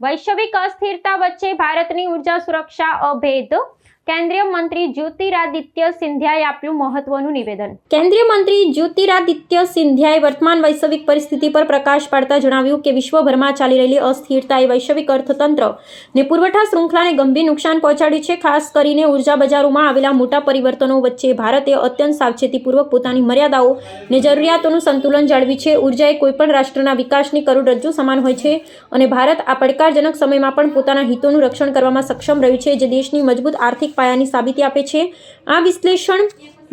વૈશ્વિક અસ્થિરતા વચ્ચે ભારતની ઉર્જા સુરક્ષા અભેદ. કેન્દ્રીય મંત્રી જ્યોતિરાદિત્ય સિંધિયાએ આપ્યું મહત્વનું નિવેદન. કેન્દ્રીય મંત્રી જ્યોતિરાદિત્ય સિંધિયાએ વર્તમાન વૈશ્વિક પરિસ્થિતિ પર પ્રકાશ પાડતા જણાવ્યું કે વિશ્વભરમાં ચાલી રહેલી અસ્થિરતાએ વૈશ્વિક અર્થતંત્ર ને પુરવઠા શૃંખલાને ગંભીર નુકસાન પહોંચાડ્યું છે. ખાસ કરીને ઉર્જા બજારોમાં આવેલા મોટા પરિવર્તનો વચ્ચે ભારતે અત્યંત સાવચેતીપૂર્વક પોતાની મર્યાદાઓ ને જરૂરિયાતોનું સંતુલન જાળવ્યું છે. ઉર્જા એ કોઈપણ રાષ્ટ્રના વિકાસની કરોડરજ્જુ સમાન હોય છે અને ભારત આ પડકારજનક સમયમાં પણ પોતાના હિતોનું રક્ષણ કરવામાં સક્ષમ રહ્યું છે, જે દેશની મજબૂત આર્થિક પાયાની સાબિતી આપે છે. આ વિશ્લેષણ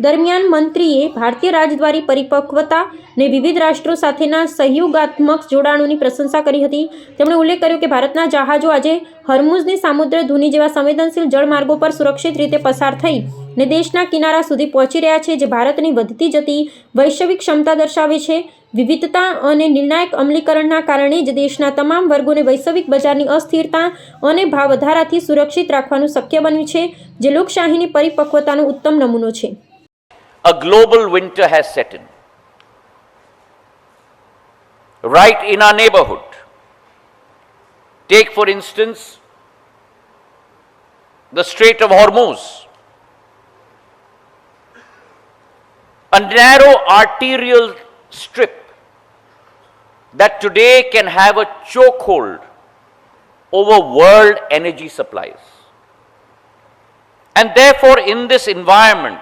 દરમિયાન મંત્રીએ ભારતીય રાજદ્વારી પરિપક્વતા ને વિવિધ રાષ્ટ્રો સાથેના સહયોગાત્મક જોડાણોની પ્રશંસા કરી હતી. તેમણે ઉલ્લેખ કર્યો કે ભારતના જહાજો આજે હોર્મુઝની સામુદ્ર ધુની જેવા સંવેદનશીલ જળમાર્ગો પર સુરક્ષિત રીતે પસાર થઈ ને દેશના કિનારા સુધી પહોંચી રહ્યા છે, જે ભારતની વધતી જતી વૈશ્વિક ક્ષમતા દર્શાવે છે. વિવિધતા અને નિર્ણાયક અમલીકરણના કારણે જ દેશના તમામ વર્ગોને વૈશ્વિક બજારની અસ્થિરતા અને ભાવ વધારાથી સુરક્ષિત રાખવાનું શક્ય બન્યું છે, જે લોકશાહીની પરિપક્વતાનો ઉત્તમ નમૂનો છે. A global winter has set in. Right in our neighborhood. Take for instance the Strait of Hormuz. A narrow arterial strip that today can have a chokehold over world energy supplies. And therefore, in this environment,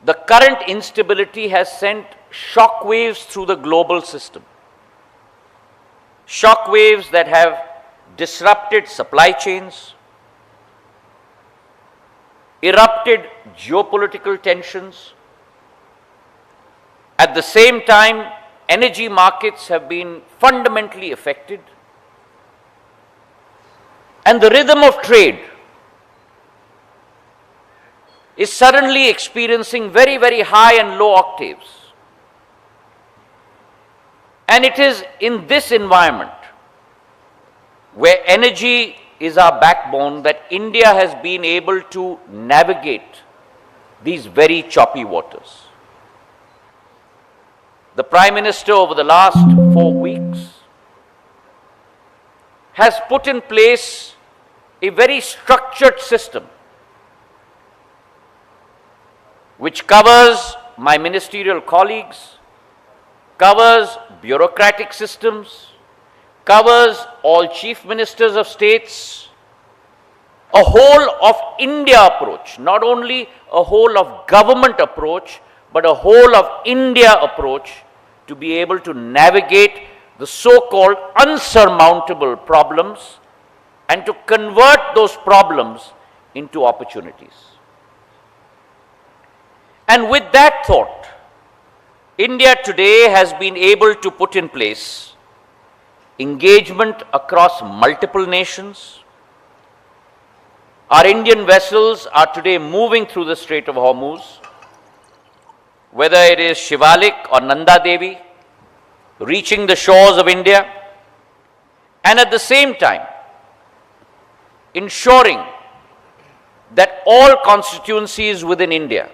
the current instability has sent shock waves through the global system. Shock waves that have disrupted supply chains, erupted geopolitical tensions. At the same time, energy markets have been fundamentally affected, and the rhythm of trade is suddenly experiencing very, very high and low octaves. And it is in this environment where energy is our backbone that India has been able to navigate these very choppy waters. The Prime Minister over the last 4 weeks has put in place a very structured system which covers my ministerial colleagues, covers bureaucratic systems, covers all chief ministers of states, a whole of India approach, not only a whole of government approach, but a whole of India approach to be able to navigate the so-called unsurmountable problems and to convert those problems into opportunities. And with that thought, India today has been able to put in place engagement across multiple nations. Our Indian vessels are today moving through the Strait of Hormuz, whether it is Shivalik or Nanda Devi, reaching the shores of India, and at the same time, ensuring that all constituencies within India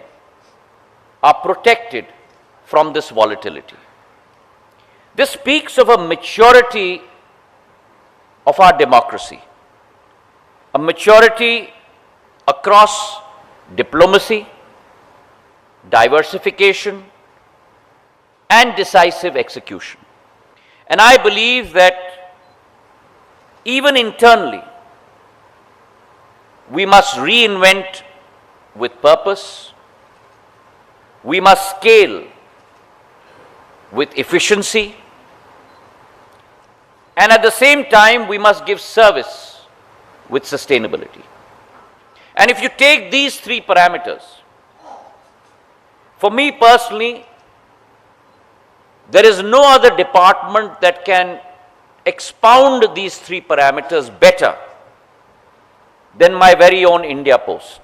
are protected from this volatility. This speaks of a maturity of our democracy, a maturity across diplomacy, diversification, and decisive execution. And I believe that even internally, we must reinvent with purpose. We must scale with efficiency, and at the same time, we must give service with sustainability. And if you take these 3 parameters, for me personally, there is no other department that can expound these 3 parameters better than my very own India Post.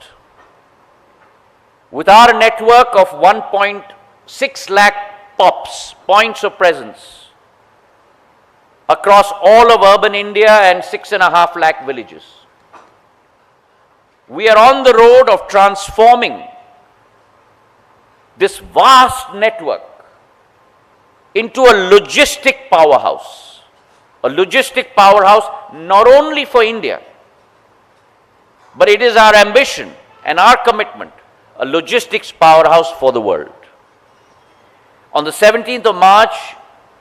With our network of 1.6 lakh POPs, points of presence, across all of urban India and 6.5 lakh villages, we are on the road of transforming this vast network into a logistic powerhouse, a logistic powerhouse not only for India, but it is our ambition and our commitment, a logistics powerhouse for the world. On the 17th of March,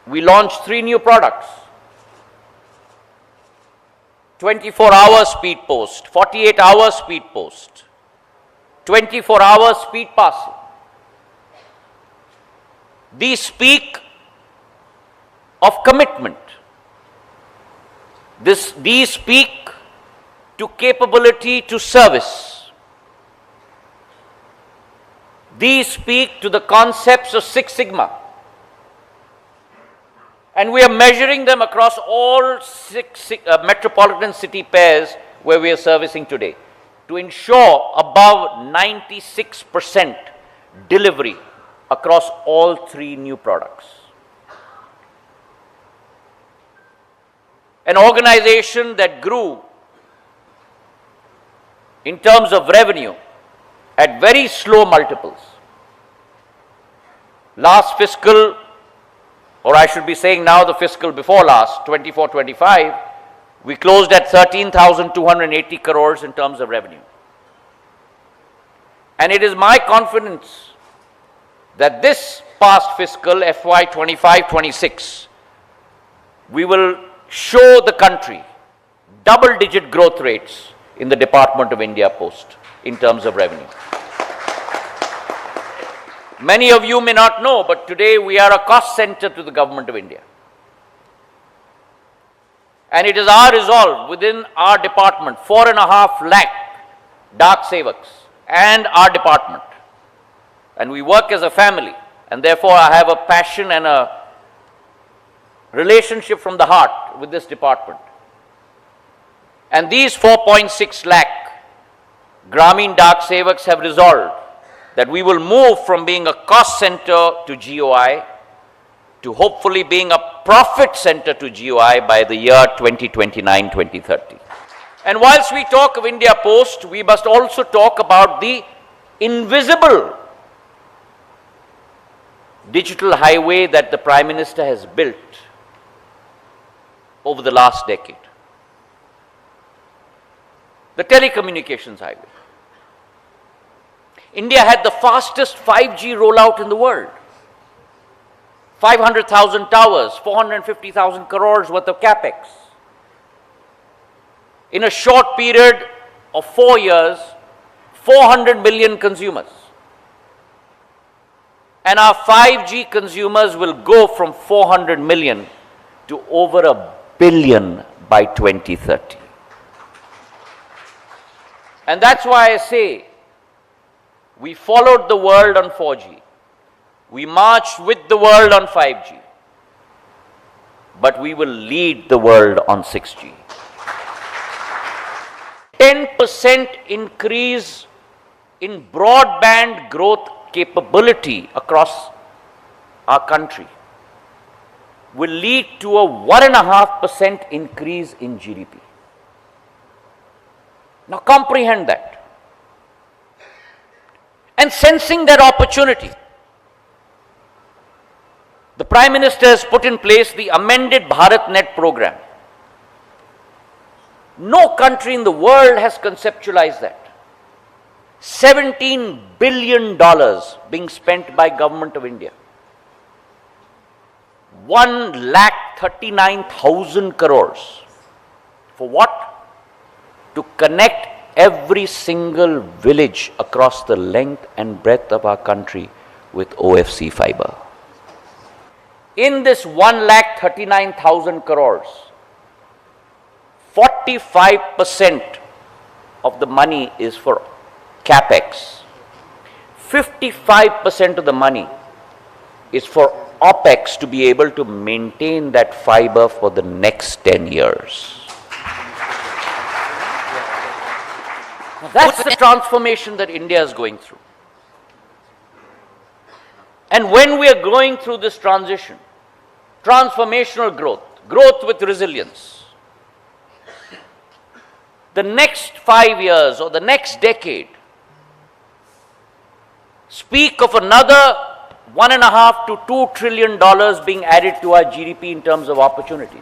we launched 3 new products. 24-hour speed post, 48-hour speed post, 24-hour speed parcel. These speak of commitment. These speak to capability to service. These speak to the concepts of Six Sigma. And we are measuring them across all metropolitan city pairs where we are servicing today to ensure above 96% delivery across all 3 new products. An organization that grew in terms of revenue at very slow multiples. Last fiscal, or I should be saying now the fiscal before last, 24-25, we closed at 13,280 crores in terms of revenue. And it is my confidence that this past fiscal, FY 25-26, we will show the country double-digit growth rates in the Department of India Post in terms of revenue. Many of you may not know, but today we are a cost center to the Government of India. And it is our resolve within our department, 4.5 lakh Dak Sevaks and our department. And we work as a family, and therefore I have a passion and a relationship from the heart with this department. And these 4.6 lakh Grameen Dak Sevaks have resolved that we will move from being a cost center to GOI to hopefully being a profit center to GOI by the year 2029-2030. And whilst we talk of India Post, we must also talk about the invisible digital highway that the Prime Minister has built over the last decade. The telecommunications highway. India had the fastest 5G rollout in the world. 500,000 towers, 450,000 crores worth of capex. In a short period of 4 years, 400 million consumers. And our 5G consumers will go from 400 million to over 1 billion by 2030. And that's why I say, we followed the world on 4G. We marched with the world on 5G. But we will lead the world on 6G. 10% increase in broadband growth capability across our country will lead to a 1.5% increase in GDP. Now comprehend that. And sensing that opportunity, the Prime Minister has put in place the amended BharatNet program. No country in the world has conceptualized that. $17 billion being spent by Government of India. 1,39,000 crores. For what? To connect every single village across the length and breadth of our country with OFC fiber. In this 1,39,000 crores, 45% of the money is for capex. 55% of the money is for OPEX to be able to maintain that fiber for the next 10 years. That's the transformation that India is going through. And when we are going through this transition, transformational growth, growth with resilience, the next 5 years or the next decade speak of another $1.5 to $2 trillion being added to our GDP in terms of opportunities.